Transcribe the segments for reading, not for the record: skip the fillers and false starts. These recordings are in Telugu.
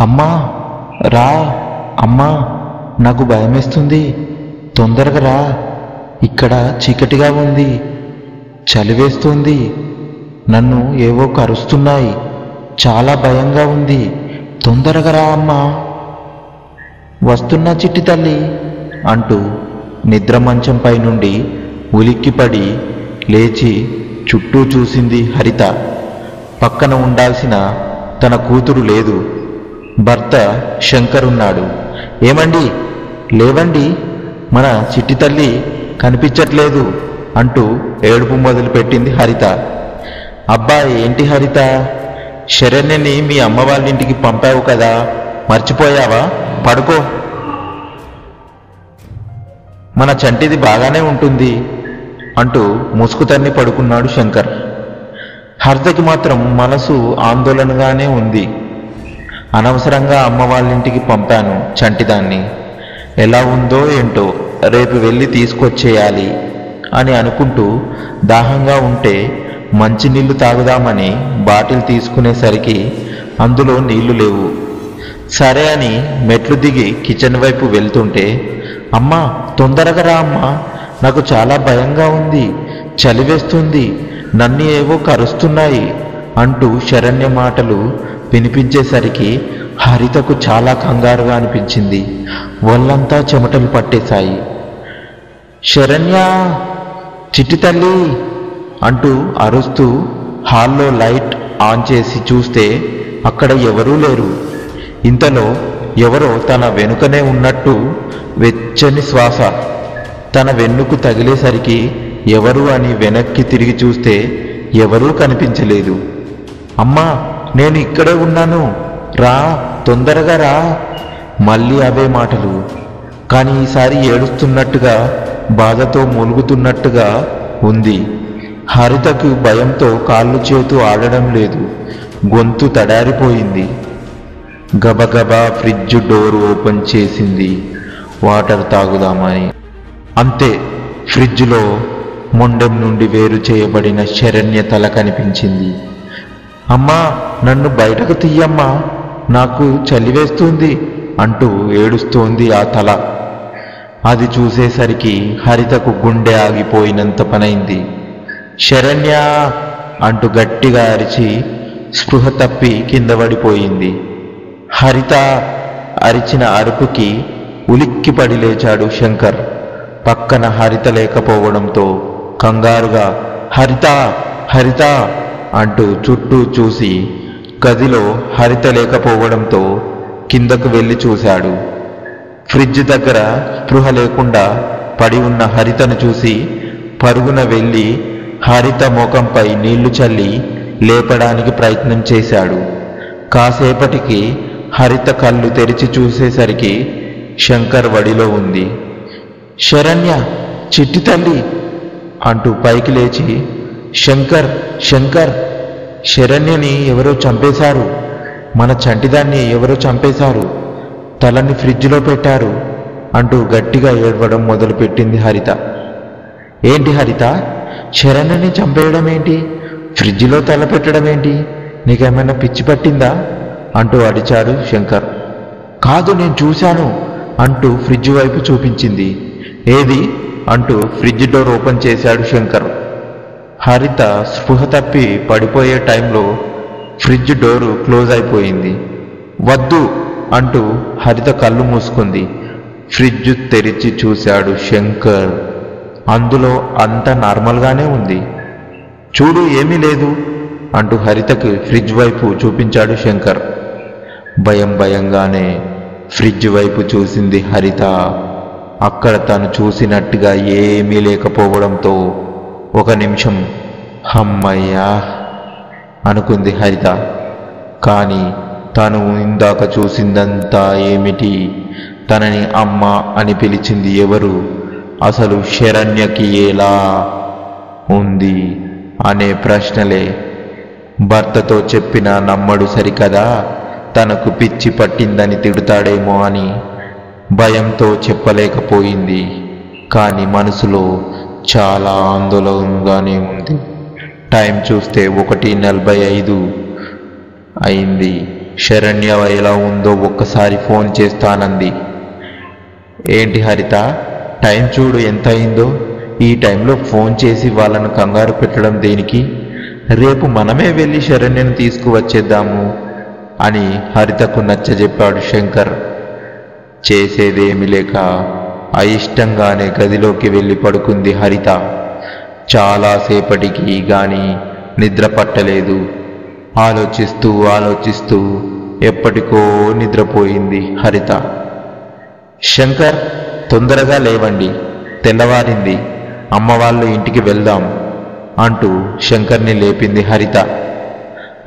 అమ్మా రా, అమ్మా నాకు భయమేస్తుంది, తొందరగా రా, ఇక్కడ చీకటిగా ఉంది, చలివేస్తుంది, నన్ను ఏవో కరుస్తున్నాయి, చాలా భయంగా ఉంది, తొందరగా రా అమ్మా. వస్తున్నా చిట్టి తల్లి అంటూ నిద్రమంచంపై నుండి ఉలిక్కిపడి లేచి చుట్టూ చూసింది హరిత. పక్కన ఉండాల్సిన తన కూతురు లేదు, భర్త శంకర్ ఉన్నాడు. ఏమండి లేవండి, మన చిట్టి తల్లి కనిపించట్లేదు అంటూ ఏడుపు మొదలుపెట్టింది హరిత. అబ్బా ఏంటి హరిత, శరణ్యని మీ అమ్మ వాళ్ళ ఇంటికి పంపావు కదా, మర్చిపోయావా? పడుకో, మన చంటిది బాగానే ఉంటుంది అంటూ ముసుగుతన్ని పడుకున్నాడు శంకర్. హరితకి మాత్రం మనసు ఆందోళనగానే ఉంది. అనవసరంగా అమ్మ వాళ్ళ ఇంటికి పంపాను చంటిదాన్ని, ఎలా ఉందో ఏంటో, రేపు వెళ్ళి తీసుకొచ్చేయాలి అని అనుకుంటూ దాహంగా ఉంటే మంచినీళ్లు తాగుదామని బాటిల్ తీసుకునేసరికి అందులో నీళ్లు లేవు. సరే అని మెట్లు దిగి కిచెన్ వైపు వెళ్తుంటే, అమ్మా తొందరగా రా అమ్మా, నాకు చాలా భయంగా ఉంది, చలివేస్తుంది, నన్ను ఏవో కరుస్తున్నాయి అంటూ శరణ్య మాటలు వినిపించేసరికి హరితకు చాలా కంగారుగా అనిపించింది. ఒళ్ళంతా చెమటలు పట్టేశాయి. శరణ్య, చిట్టి తల్లి అంటూ అరుస్తూ హాల్లో లైట్ ఆన్ చేసి చూస్తే అక్కడ ఎవరూ లేరు. ఇంతలో ఎవరో తన వెనుకనే ఉన్నట్టు వెచ్చని శ్వాస తన వెన్నుకు తగిలేసరికి ఎవరు అని వెనక్కి తిరిగి చూస్తే ఎవరూ కనిపించలేదు. అమ్మా నేను ఇక్కడే ఉన్నాను, రా, తొందరగా రా. మళ్ళీ అవే మాటలు, కానీ ఈసారి ఏడుస్తున్నట్టుగా, బాధతో మూలుగుతున్నట్టుగా ఉంది. హరితకు భయంతో కాళ్ళు చేతు ఆడడం లేదు, గొంతు తడారిపోయింది. గబగబా ఫ్రిడ్జ్ డోర్ ఓపెన్ చేసింది వాటర్ తాగుదామని. అంతే, ఫ్రిడ్జ్లో మొండెం నుండి వేరు చేయబడిన శరణ్య తల కనిపించింది. అమ్మా నన్ను బయటకు తీయమ్మా, నాకు చలివేస్తుంది అంటూ ఏడుస్తోంది ఆ తల. అది చూసేసరికి హరితకు గుండె ఆగిపోయినంత పనైంది. శరణ్య అంటూ గట్టిగా అరిచి స్పృహ తప్పి కింద పడిపోయింది. హరిత అరిచిన అరుపుకి ఉలిక్కిపడి లేచాడు శంకర్. పక్కన హరిత లేకపోవడంతో కంగారుగా హరిత హరిత అంటూ చుట్టూ చూసి గదిలో హరిత లేకపోవడంతో కిందకు వెళ్ళి చూశాడు. ఫ్రిడ్జ్ దగ్గర స్పృహ లేకుండా పడి ఉన్న హరితను చూసి పరుగున వెళ్ళి హరిత ముఖంపై నీళ్లు చల్లి లేపడానికి ప్రయత్నం చేశాడు. కాసేపటికి హరిత కళ్ళు తెరిచి చూసేసరికి శంకర్ వడిలో ఉంది. శరణ్య, చిట్టి తల్లి అంటూ పైకి లేచి, శంకర్ శంకర్, శరణ్యని ఎవరో చంపేశారు, మన చంటిదాన్ని ఎవరో చంపేశారు, తలని ఫ్రిడ్జ్లో పెట్టారు అంటూ గట్టిగా ఏడవడం మొదలుపెట్టింది హరిత. ఏంటి హరిత, శరణ్యని చంపేయడం ఏంటి, ఫ్రిడ్జ్లో తల పెట్టడం ఏంటి, నీకేమైనా పిచ్చి పట్టిందా అంటూ అడిచాడు శంకర్. కాదు, నేను చూశాను అంటూ ఫ్రిడ్జ్ వైపు చూపించింది. ఏది అంటూ ఫ్రిడ్జ్ డోర్ ఓపెన్ చేశాడు శంకర్. హరిత స్పృహ తప్పి పడిపోయే టైంలో ఫ్రిడ్జ్ డోరు క్లోజ్ అయిపోయింది. వద్దు అంటూ హరిత కళ్ళు మూసుకుంది. ఫ్రిడ్జ్ తెరిచి చూశాడు శంకర్. అందులో అంతా నార్మల్గానే ఉంది. చూడు, ఏమీ లేదు అంటూ హరితకు ఫ్రిడ్జ్ వైపు చూపించాడు శంకర్. భయం భయంగానే ఫ్రిడ్జ్ వైపు చూసింది హరిత. అక్కడ తను చూసినట్టుగా ఏమీ లేకపోవడంతో ఒక నిమిషం హమ్మయ్యా అనుకుంది హరిత. కానీ తను ఇందాక చూసిందంతా ఏమిటి, తనని అమ్మ అని పిలిచింది ఎవరు, అసలు శరణ్యకి ఎలా ఉంది అనే ప్రశ్నలే. భర్తతో చెప్పినా నమ్మడు సరికదా, తనకు పిచ్చి పట్టిందని తిడతాడేమో అని భయంతో చెప్పలేకపోయింది. కానీ మనసులో చాలా ఆందోళనగానే ఉంది. టైం చూస్తే 1:45 అయింది. శరణ్య ఎలా ఉందో ఒక్కసారి ఫోన్ చేస్తానంది. ఏంటి హరిత, టైం చూడు ఎంత అయిందో, ఈ టైంలో ఫోన్ చేసి వాళ్ళను కంగారు పెట్టడం దేనికి? రేపు మనమే వెళ్ళి శరణ్యను తీసుకువచ్చేద్దాము అని హరితకు నచ్చజెప్పాడు శంకర్. చేసేదేమి లేక అయిష్టంగానే గదిలోకి వెళ్ళి పడుకుంది హరిత. చాలాసేపటికి గాని నిద్ర పట్టలేదు. ఆలోచిస్తూ ఎప్పటికో నిద్రపోయింది హరిత. శంకర్, తొందరగా లేవండి, తెల్లవారింది, అమ్మ వాళ్ళ ఇంటికి వెళ్దాం అంటూ శంకర్ని లేపింది హరిత.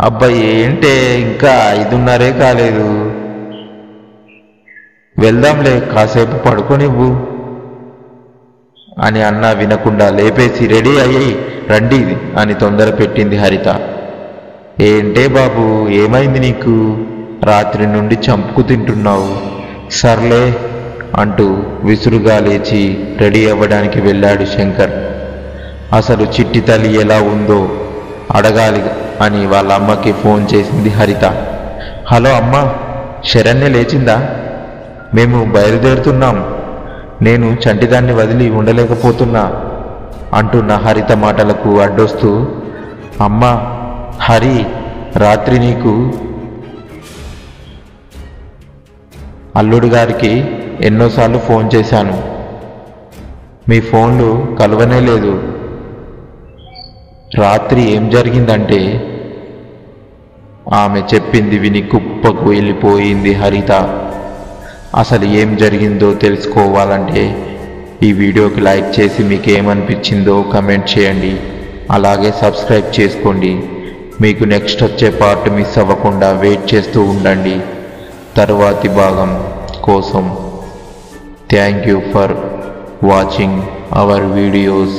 అబ్బాయి, ఏంటే ఇంకా 5:30 కాలేదు, వెళ్దాంలే, కాసేపు పడుకోనివ్వు అని అన్నా వినకుండా లేపేసి రెడీ అయ్యి రండి అని తొందర పెట్టింది హరిత. ఏంటే బాబు, ఏమైంది నీకు? రాత్రి నుండి చంపుకు తింటున్నావు. సర్లే అంటూ విసురుగా లేచి రెడీ అవ్వడానికి వెళ్ళాడు శంకర్. అసలు చిట్టి తల్లి ఎలా ఉందో అడగాలి అని వాళ్ళ అమ్మకి ఫోన్ చేసింది హరిత. హలో అమ్మా, శరణ్య లేచిందా? మేము బయలుదేరుతున్నాం, నేను చంటిదాన్ని వదిలి ఉండలేకపోతున్నా అంటున్న హరిత మాటలకు అడ్డొస్తూ, అమ్మా హరి, రాత్రి నీకు అల్లుడు గారికి ఎన్నోసార్లు ఫోన్ చేశాను, మీ ఫోన్లు కలవనే లేదు. రాత్రి ఏం జరిగిందంటే ఆమె చెప్పింది విని కుప్పకు వెళ్ళిపోయింది హరిత. అసలు ఏం జరిగిందో తెలుసుకోవాలంటే ఈ వీడియోకి లైక్ చేసి మీకు ఏమనిపించిందో కమెంట్ చేయండి. అలాగే సబ్స్క్రైబ్ చేసుకోండి. మీకు నెక్స్ట్ వచ్చే పార్ట్ మిస్ అవ్వకుండా వెయిట్ చేస్తూ ఉండండి తరువాతి భాగం కోసం. Thank you for watching our videos.